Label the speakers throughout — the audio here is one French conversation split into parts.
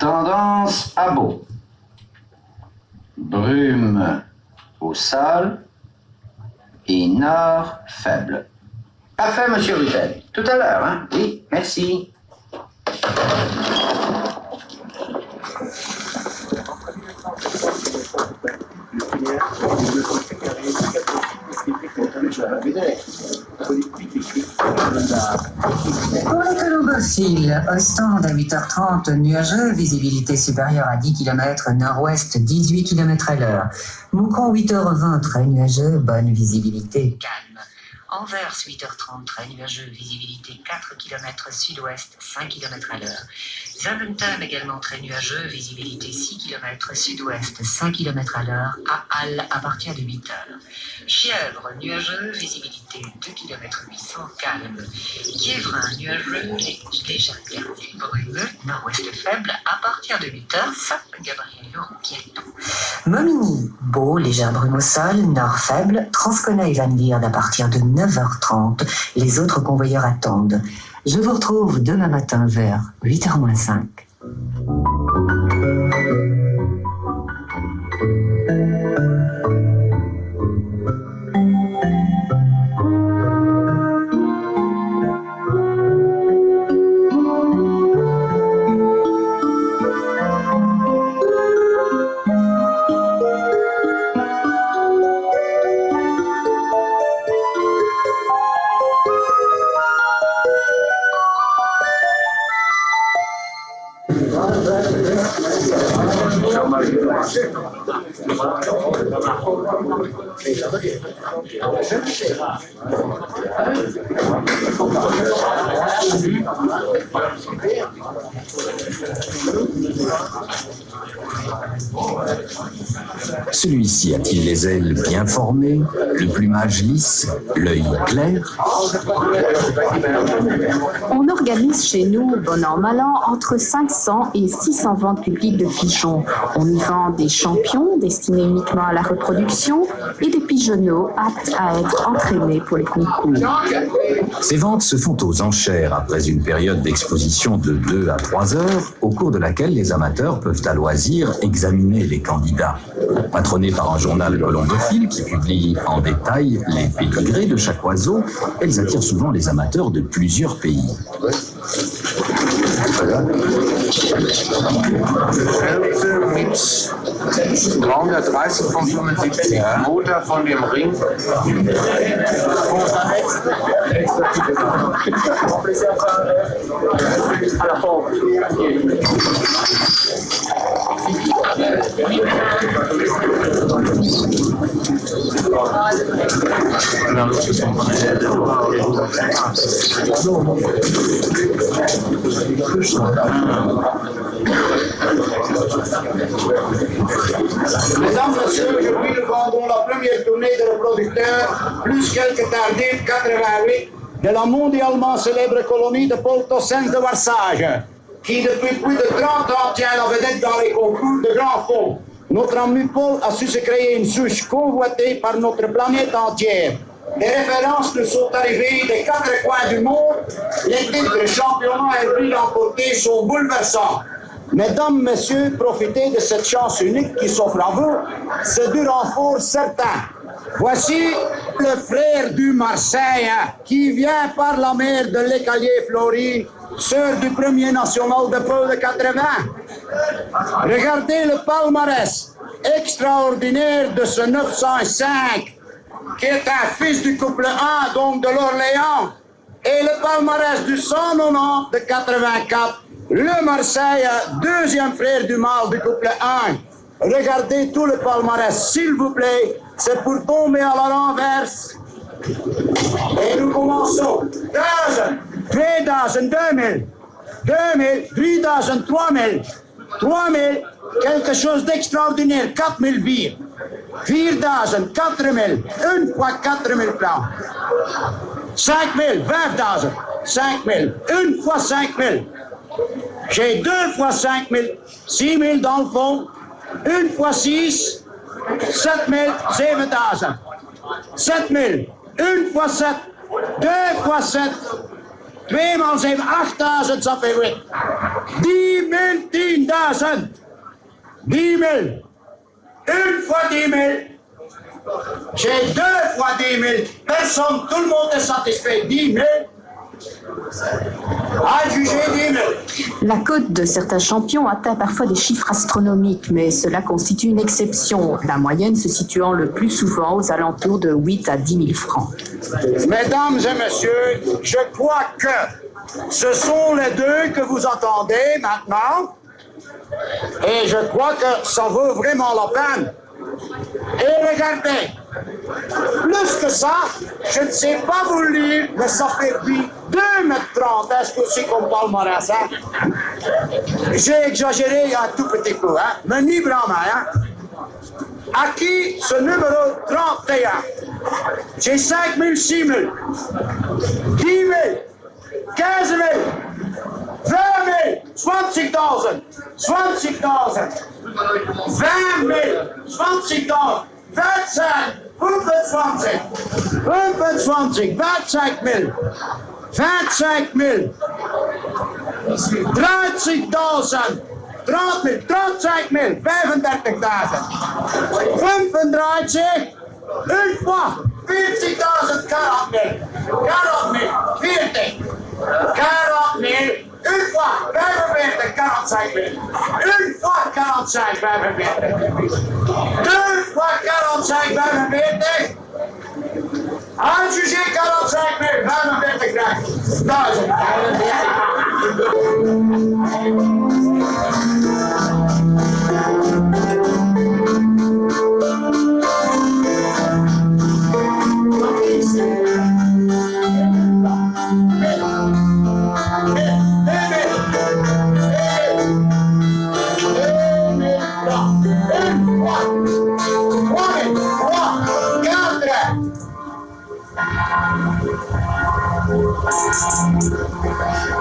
Speaker 1: Tendance à beau. Brume au sol et nord faible. Parfait, monsieur Rutel. Tout à l'heure, hein? Oui, merci.
Speaker 2: Pour les colobophiles, Ostende à 8h30, nuageux, visibilité supérieure à 10 km, nord-ouest 18 km à l'heure. Moucron 8h20, très nuageux, bonne visibilité, calme. Anvers 8h30, très nuageux, visibilité 4 km sud-ouest, 5 km à l'heure. Zaventem également très nuageux, visibilité 6 km sud-ouest, 5 km à l'heure. À Halle à partir de 8h. Chièvre nuageux, visibilité 2 km 800, calme. Kievrin nuageux, légère clarté, brumeux, nord-ouest faible à partir de 8h, Saint-Gabriel Rouquieto. Momigny, beau, légère brume au sol, nord faible, Transconneil Van Lierde à partir de 9h30. Les autres convoyeurs attendent. Je vous retrouve demain matin vers 8h-5.
Speaker 3: Celui-ci a-t-il les ailes bien formées, le plumage lisse, l'œil clair?
Speaker 4: On organise chez nous, bon an mal an, entre 500 et 600 ventes publiques de pigeons. On y vend des champions destinés uniquement à la reproduction et des pigeonneaux aptes à être entraînés pour les concours.
Speaker 3: Ces ventes se font aux enchères après une période d'exposition de 2 à 3 heures, au cours de laquelle les amateurs peuvent à loisir examiner les candidats. Patronnées par un journal colombophile qui publie en détail les pédigrés de chaque oiseau, elles attirent souvent les amateurs de plusieurs pays.
Speaker 5: ...330 von 75, Motor von dem Ring.
Speaker 6: Mesdames, Messieurs, aujourd'hui nous vendons la première tournée de reproducteurs, plus quelques tardifs 88, de la mondialement célèbre colonie de Paul Tossens de Varsage, qui depuis plus de 30 ans tient la vedette dans les concours de grands fonds. Notre ami Paul a su se créer une souche convoitée par notre planète entière. Les références nous sont arrivées des 4 coins du monde. Les titres, championnats et prix remportés sont bouleversants. Mesdames, Messieurs, profitez de cette chance unique qui s'offre à vous. C'est du renfort certain. Voici le frère du Marseille qui vient par la mer de l'Écalier Fleury, sœur du premier national de Paul de 80. Regardez le palmarès extraordinaire de ce 905 qui est un fils du couple 1, donc de l'Orléans, et le palmarès du 190 de 84, le Marseille, deuxième frère du mâle du couple 1. Regardez tout le palmarès, s'il vous plaît, c'est pour tomber à la renverse. Et nous commençons. 1000, 2000, 2000, 2000, 3000, 3000, 3000, quelque chose d'extraordinaire, 4000 vires. 4000, 4000, une fois 4000 francs. 5000, 20 000, 5000, une fois 5000. J'ai 2 fois 5000, 6000 dans le fond, une fois 6, 7000, 7000. 7000, une fois 7, 2 fois 7, 2 maal 7, 8000, ça fait 8. 10 000. 10 000. Une fois 10 000. J'ai 2 fois 10 000. Personne, tout le monde est satisfait. 10 000. Adjugé 10 000.
Speaker 4: La cote de certains champions atteint parfois des chiffres astronomiques, mais cela constitue une exception, la moyenne se situant le plus souvent aux alentours de 8 à 10 000 francs.
Speaker 6: Mesdames et messieurs, je crois que ce sont les deux que vous entendez maintenant, et je crois que ça vaut vraiment la peine. Et regardez, plus que ça, je ne sais pas vous le dire, mais ça fait 2,30 m, est-ce que c'est comme palmarès, hein? J'ai exagéré un tout petit peu, hein? Mais ni vraiment, hein? À qui ce numéro 31? J'ai 5 000, 6 000, 10 000, 15 000, 20 000, 26 000, 26 000, 20 000, 26 000, 25 25, 25, 25 000, 25 000, 30 000, 30 000, 35 000, 35 000, 35, une fois, 40 000, 40 000, 40 000, 40 000, une fois, 45 000, une fois 45 000, deux fois 45 000, adjugé 45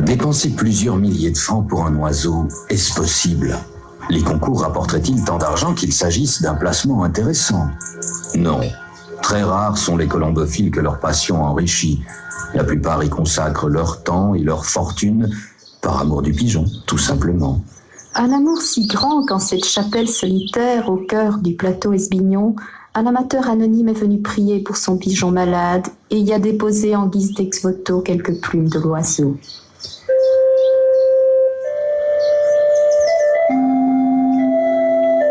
Speaker 3: Dépenser plusieurs milliers de francs pour un oiseau, est-ce possible? Les concours rapporteraient-ils tant d'argent qu'il s'agisse d'un placement intéressant? Non. Très rares sont les colombophiles que leur passion enrichit. La plupart y consacrent leur temps et leur fortune par amour du pigeon, tout simplement.
Speaker 4: Un amour si grand qu'en cette chapelle solitaire au cœur du plateau Esbignon, un amateur anonyme est venu prier pour son pigeon malade et y a déposé en guise d'ex-voto quelques plumes de l'oiseau.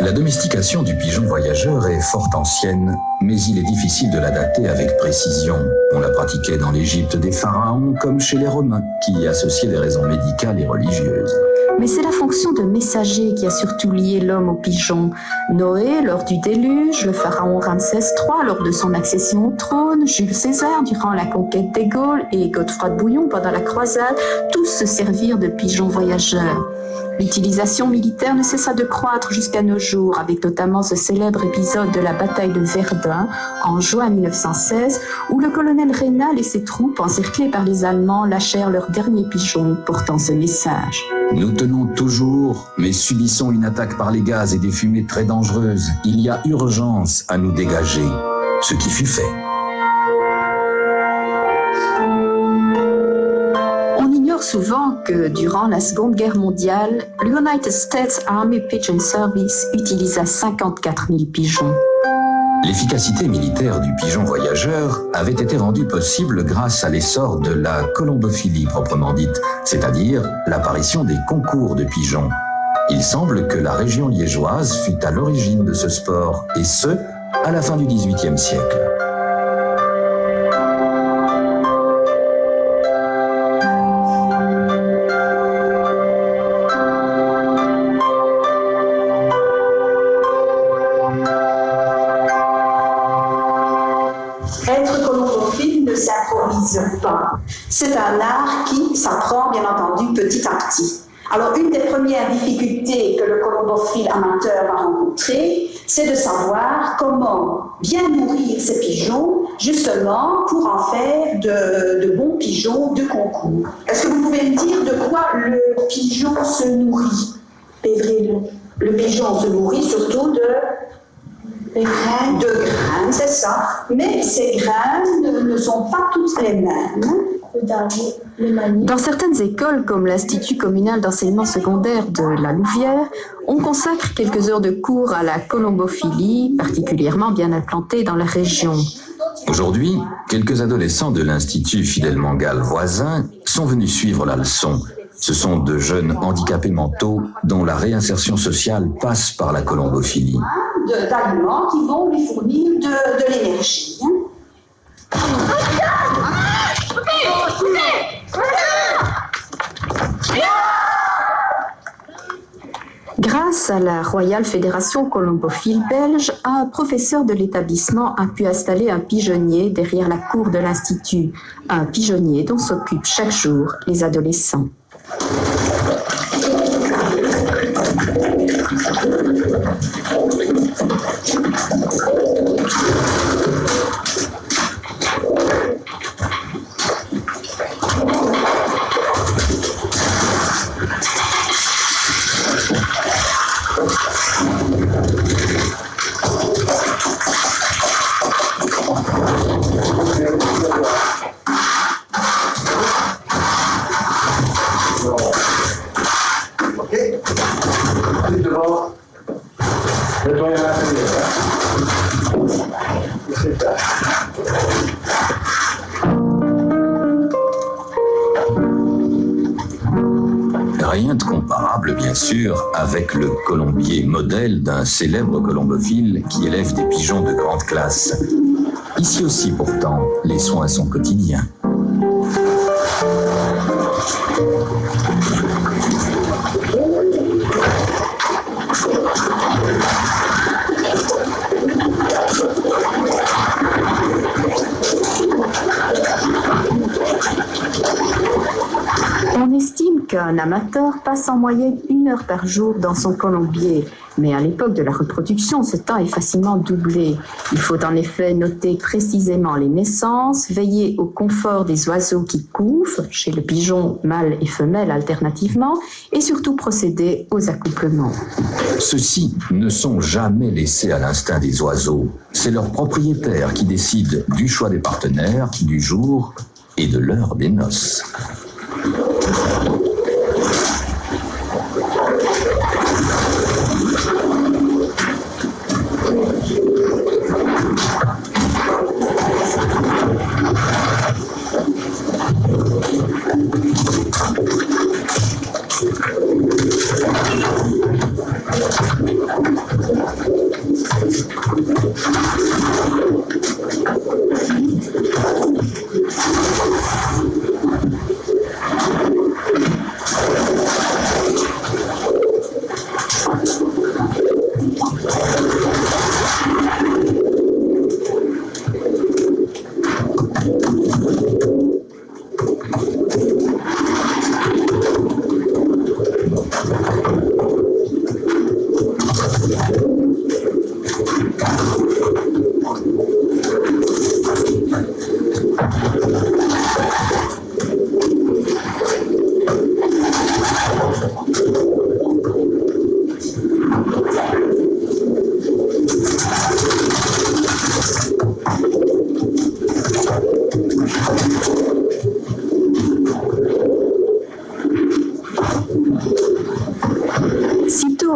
Speaker 3: La domestication du pigeon voyageur est fort ancienne, mais il est difficile de la dater avec précision. On la pratiquait dans l'Égypte des pharaons comme chez les Romains, qui y associaient des raisons médicales et religieuses.
Speaker 4: Mais c'est la fonction de messager qui a surtout lié l'homme au pigeon. Noé lors du déluge, le pharaon Ramsès III lors de son accession au trône, Jules César durant la conquête des Gaules et Godefroy de Bouillon pendant la croisade, tous se servirent de pigeons voyageurs. L'utilisation militaire ne cessa de croître jusqu'à nos jours, avec notamment ce célèbre épisode de la bataille de Verdun en juin 1916, où le colonel Raynal et ses troupes, encerclés par les Allemands, lâchèrent leur dernier pigeon portant ce message.
Speaker 3: Nous tenons toujours, mais subissons une attaque par les gaz et des fumées très dangereuses. Il y a urgence à nous dégager, ce qui fut fait.
Speaker 4: On ignore souvent que durant la Seconde Guerre mondiale, l'United States Army Pigeon Service utilisa 54 000 pigeons.
Speaker 3: L'efficacité militaire du pigeon voyageur avait été rendue possible grâce à l'essor de la colombophilie proprement dite, c'est-à-dire l'apparition des concours de pigeons. Il semble que la région liégeoise fut à l'origine de ce sport, et ce, à la fin du XVIIIe siècle.
Speaker 7: C'est un art qui s'apprend, bien entendu, petit à petit. Alors, une des premières difficultés que le colombophile amateur va rencontrer, c'est de savoir comment bien nourrir ces pigeons, justement, pour en faire de bons pigeons de concours. Est-ce que vous pouvez me dire de quoi le pigeon se nourrit, Pévril? Le pigeon se nourrit surtout de graines, c'est ça. Mais ces graines ne sont pas toutes les mêmes.
Speaker 4: Dans certaines écoles, comme l'Institut communal d'enseignement secondaire de la Louvière, on consacre quelques heures de cours à la colombophilie, particulièrement bien implantée dans la région.
Speaker 3: Aujourd'hui, quelques adolescents de l'Institut Fidel Mangal voisin sont venus suivre la leçon. Ce sont de jeunes handicapés mentaux dont la réinsertion sociale passe par la colombophilie.
Speaker 7: D'aliments qui vont lui fournir de l'énergie.
Speaker 4: Grâce à la Royale Fédération colombophile belge, un professeur de l'établissement a pu installer un pigeonnier derrière la cour de l'Institut. Un pigeonnier dont s'occupent chaque jour les adolescents.
Speaker 3: Rien de comparable, bien sûr, avec le colombier modèle d'un célèbre colombophile qui élève des pigeons de grande classe. Ici aussi, pourtant, les soins sont quotidiens.
Speaker 4: On estime qu'un amateur passe en moyenne 1 heure par jour dans son colombier, mais à l'époque de la reproduction, ce temps est facilement doublé. Il faut en effet noter précisément les naissances, veiller au confort des oiseaux qui couvent, chez le pigeon mâle et femelle alternativement, et surtout procéder aux accouplements.
Speaker 3: Ceux-ci ne sont jamais laissés à l'instinct des oiseaux. C'est leur propriétaire qui décide du choix des partenaires, du jour et de l'heure des noces.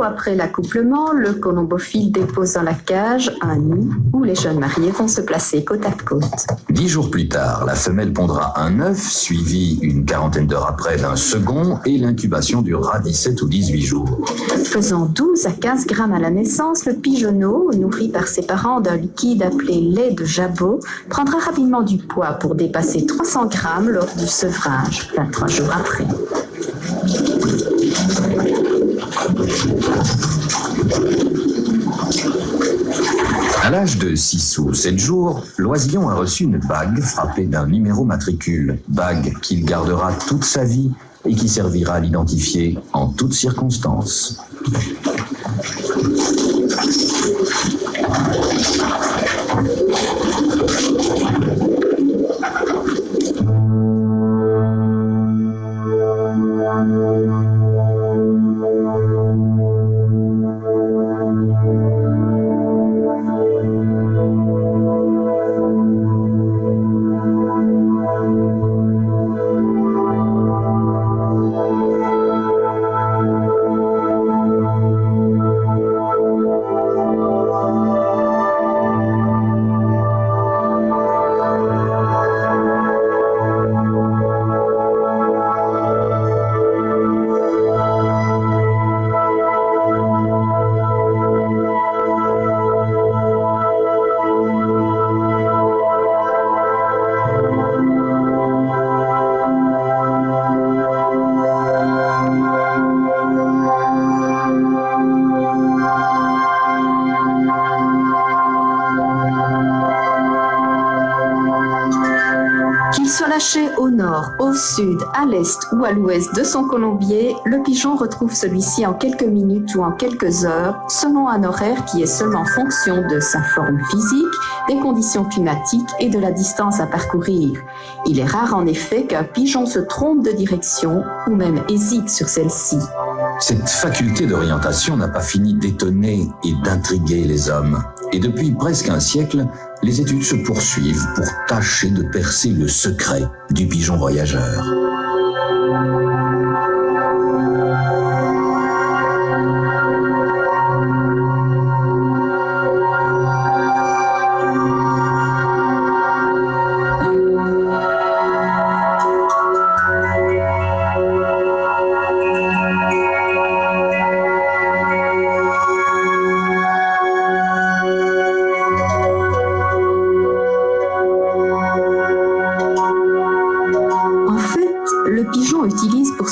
Speaker 4: Après l'accouplement, le colombophile dépose dans la cage un nid où les jeunes mariés vont se placer côte à côte.
Speaker 3: 10 jours plus tard, la femelle pondra un œuf, suivi une quarantaine d'heures après d'un second, et l'incubation durera 17 ou 18 jours.
Speaker 4: Faisant 12 à 15 grammes à la naissance, le pigeonneau, nourri par ses parents d'un liquide appelé lait de jabot, prendra rapidement du poids pour dépasser 300 grammes lors du sevrage, 23 jours après.
Speaker 3: À l'âge de 6 ou 7 jours, l'oisillon a reçu une bague frappée d'un numéro matricule, bague qu'il gardera toute sa vie et qui servira à l'identifier en toutes circonstances.
Speaker 4: Relâché au nord, au sud, à l'est ou à l'ouest de son colombier, le pigeon retrouve celui-ci en quelques minutes ou en quelques heures, selon un horaire qui est seulement fonction de sa forme physique, des conditions climatiques et de la distance à parcourir. Il est rare en effet qu'un pigeon se trompe de direction ou même hésite sur celle-ci.
Speaker 3: Cette faculté d'orientation n'a pas fini d'étonner et d'intriguer les hommes. Et depuis presque un siècle, les études se poursuivent pour tâcher de percer le secret du pigeon voyageur.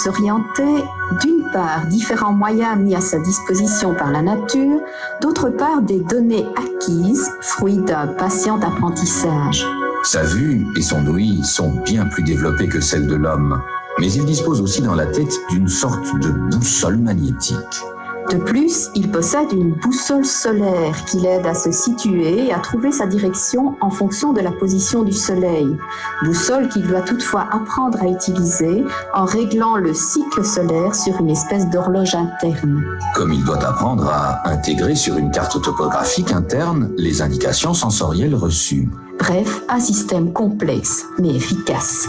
Speaker 4: S'orienter d'une part différents moyens mis à sa disposition par la nature, d'autre part des données acquises, fruit d'un patient apprentissage.
Speaker 3: Sa vue et son ouïe sont bien plus développées que celles de l'homme, mais il dispose aussi dans la tête d'une sorte de boussole magnétique.
Speaker 4: De plus, il possède une boussole solaire qui l'aide à se situer et à trouver sa direction en fonction de la position du soleil. Boussole qu'il doit toutefois apprendre à utiliser en réglant le cycle solaire sur une espèce d'horloge interne.
Speaker 3: Comme il doit apprendre à intégrer sur une carte topographique interne les indications sensorielles reçues.
Speaker 4: Bref, un système complexe mais efficace.